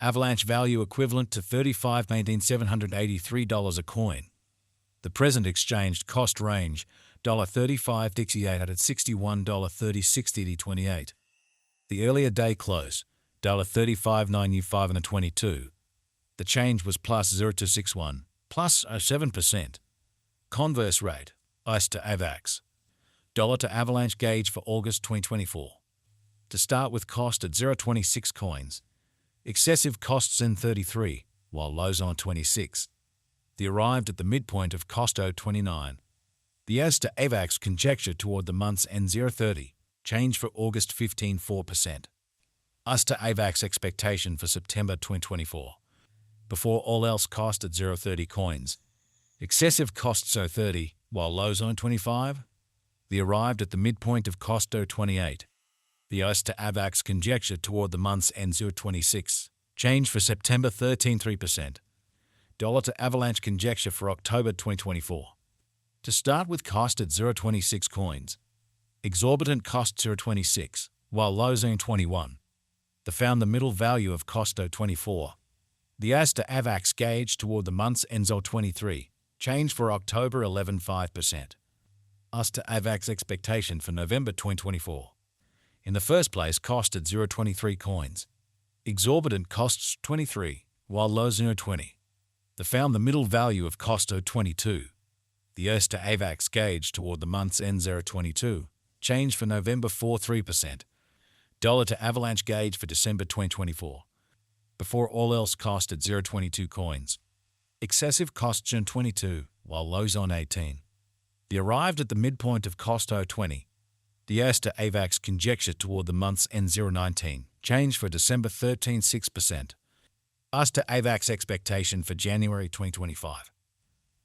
Avalanche value equivalent to $35,783 a coin. The present exchanged cost range $35.68 at $61.30 The earlier day close $35.95 and 22. The change was plus 0.261, plus 7%. Converse rate ICE to Avax. Dollar to Avalanche gauge for August 2024. To start with cost at 0.26 coins. Excessive costs in 33, while lows on 26. The arrived at the midpoint of cost 0.29. The as to Avax conjecture toward the month's end 0.30, change for August 15 4%. As to Avax expectation for September 2024. Before all else cost at 0.30 coins. Excessive costs 0.30, while lows on 25. The arrived at the midpoint of cost 0.28. The as to Avax conjecture toward the month's end 0.26, change for September 13 3%. Dollar to Avalanche conjecture for October 2024. To start with cost at 0.26 coins. Exorbitant cost 0.26, while lows on 21. The found the middle value of cost 0.24. The as to Avax gauge toward the month's end 0.23, change for October 11 5%. As to Avax expectation for November 2024. In the first place, cost at 0.23 coins. Exorbitant costs 23, while lows 0.20. The found the middle value of cost 0.22. The as to Avax gauge toward the month's end 0.22, change for November 4 3%. Dollar to Avalanche gauge for December 2024. Before all else cost at 0.22 coins. Excessive costs 0.22, while lows on 18. The arrived at the midpoint of cost 0.20. The as to Avax conjecture toward the month's end 0.19, change for December 13 6%. As to Avax expectation for January 2025.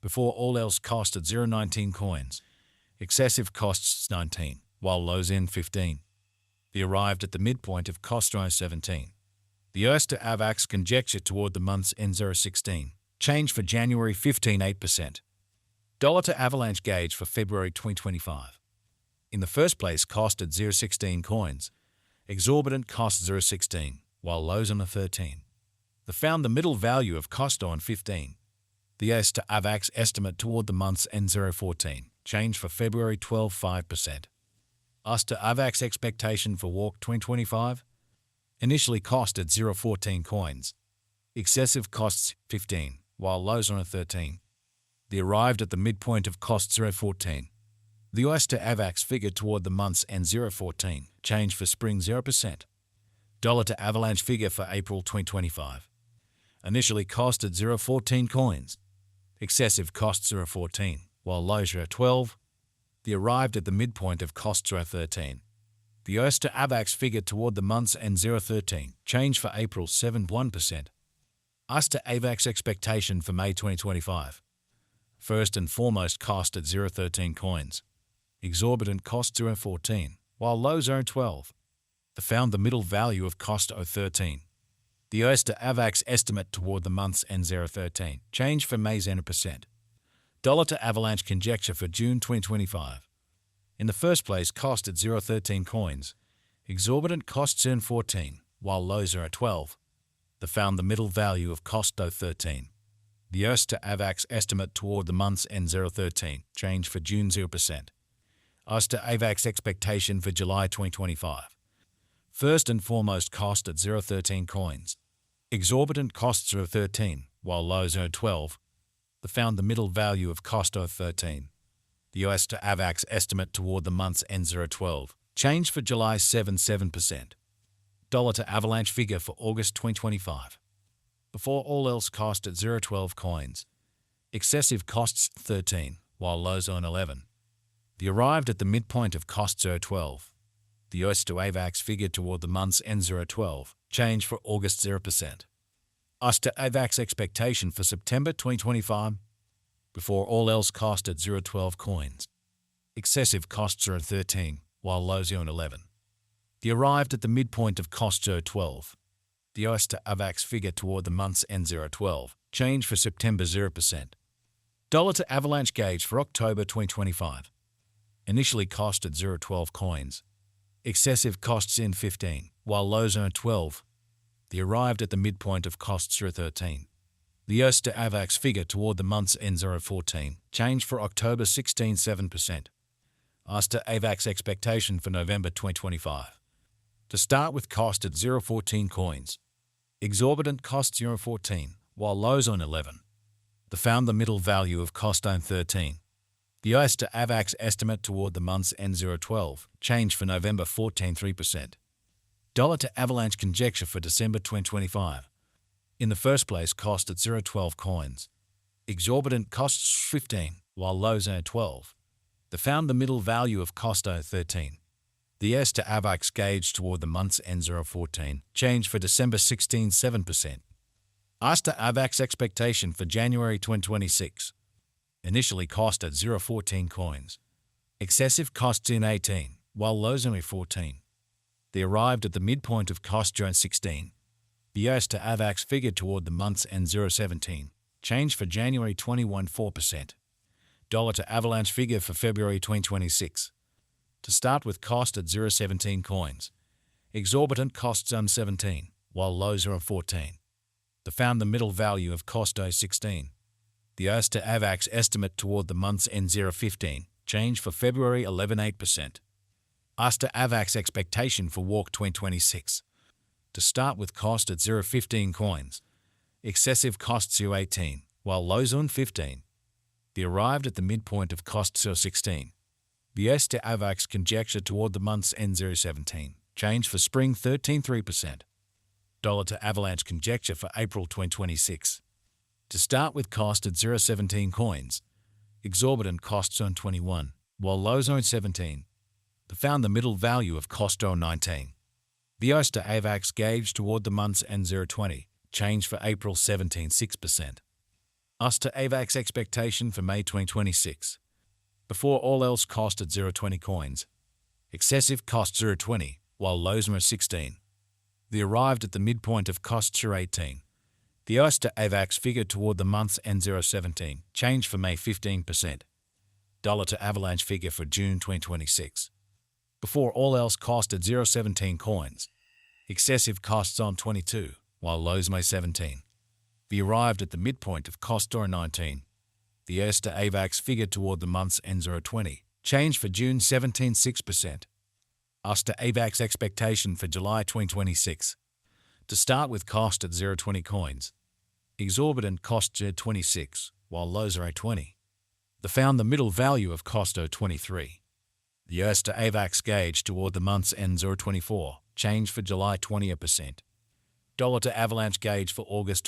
Before all else cost at 0.19 coins. Excessive costs 19, while lows in 15. The arrived at the midpoint of cost 0.17. The as to Avax conjecture toward the month's end 0.16, change for January 15 8%. Dollar to Avalanche gauge for February 2025. In the first place, cost at 0.16 coins. Exorbitant cost 0.16, while lows on 13. The found the middle value of cost on 15. The as to Avax estimate toward the month's end 0.14, change for February 12 5%. As to Avax expectation for Walk 2025. Initially cost at 0.14 coins. Excessive costs 15, while lows on 13. The arrived at the midpoint of cost 0.14. The as to Avax figure toward the month's end 0.14, change for spring 0%. Dollar to Avalanche figure for April 2025. Initially cost at 0.14 coins. Excessive costs 0.14, while lows 0.12. The arrived at the midpoint of cost 0.13. The as to Avax figure toward the month's end 0.13, change for April 7 1%. As to Avax expectation for May 2025. First and foremost cost at 0.13 coins. Exorbitant cost 0.14, while lows 0.12. The found the middle value of cost 0.13. The as to Avax estimate toward the month's end 0.13, change for May's 1%. Dollar to Avalanche conjecture for June 2025. In the first place, cost at 0.13 coins. Exorbitant costs 0.14, while lows 0.12. The found the middle value of cost 0.13. The as to Avax estimate toward the month's end 0.13, change for June 0%. As to Avax expectation for July 2025. First and foremost cost at 0.13 coins. Exorbitant costs 0.13, while lows 0.12. The found the middle value of cost 0.13. The as to Avax estimate toward the month's end 0.12, change for July 7%. Dollar to Avalanche figure for August 2025. Before all else cost at 0.12 coins. Excessive costs 13, while lows on 11. The arrived at the midpoint of cost 0.12. The as to Avax figure toward the month's end 0.12, change for August 0%. As to Avax expectation for September 2025. Before all else cost at 0.12 coins. Excessive costs 0.13, while lows on 11. The arrived at the midpoint of cost 0.12. The as to Avax figure toward the month's end 0.12, change for September 0%. Dollar to Avalanche gauge for October 2025. Initially cost at 0.12 coins. Excessive costs in 15, while lows earn 12. The arrived at the midpoint of cost 0.13. The US to Avax figure toward the month's end 0.14. Change for October 16 7%. US to Avax expectation for November 2025. To start with cost at 0.14 coins. Exorbitant cost 0.14, while lows on 11. The found the middle value of cost on 13. The US to Avax estimate toward the month's end 0.12. Change for November 14.3%. Dollar to Avalanche conjecture for December 2025. In the first place, cost at 0.12 coins. Exorbitant costs 15, while lows are 12. The found the middle value of cost 13. The S to Avax gauge toward the month's end 0.14. Change for December 16 7%. US to Avax expectation for January 2026. Initially cost at 0.14 coins. Excessive costs in 18, while lows only 14. They arrived at the midpoint of cost during 16. The US to Avax figure toward the month's end 0.17. Change for January 21 4%. Dollar to Avalanche figure for February 2026. To start with cost at 0.17 coins. Exorbitant costs on 17, while lows are on 14. The found the middle value of cost 16. The US to Avax estimate toward the month's end 0.15. Change for February 11 8%. US to Avax expectation for Walk 2026. To start with cost at 0.15 coins. Excessive costs 0.18, while lows on 15. They arrived at the midpoint of cost 0.16. The US to Avax conjecture toward the month's end 0.17. Change for spring 13.3%. Dollar to Avalanche conjecture for April 2026. To start with cost at 0.17 coins. Exorbitant costs on 21, while lows on 17. They found the middle value of cost on 19. The US to Avax gauge toward the month's end 0.20. Change for April 17 6%. US to Avax expectation for May 2026. Before all else cost at 0.20 coins. Excessive cost 0.20, while lows are 16. They arrived at the midpoint of cost 0.18. The US to Avax figure toward the month's end 0.17. Change for May 15%. Dollar to Avalanche figure for June 2026. Before all else cost at 0.17 coins. Excessive costs on 22, while lows May 17. They arrived at the midpoint of cost 19. The US to Avax figure toward the month's end 0.20. Change for June 17 6%. US to Avax expectation for July 2026. To start with cost at 0.20 coins. Exorbitant costs 26, while lows are 20. They found the middle value of cost 23. The US to Avax gauge toward the month's end 0.24. Change for July 20%. Dollar to Avalanche gauge for August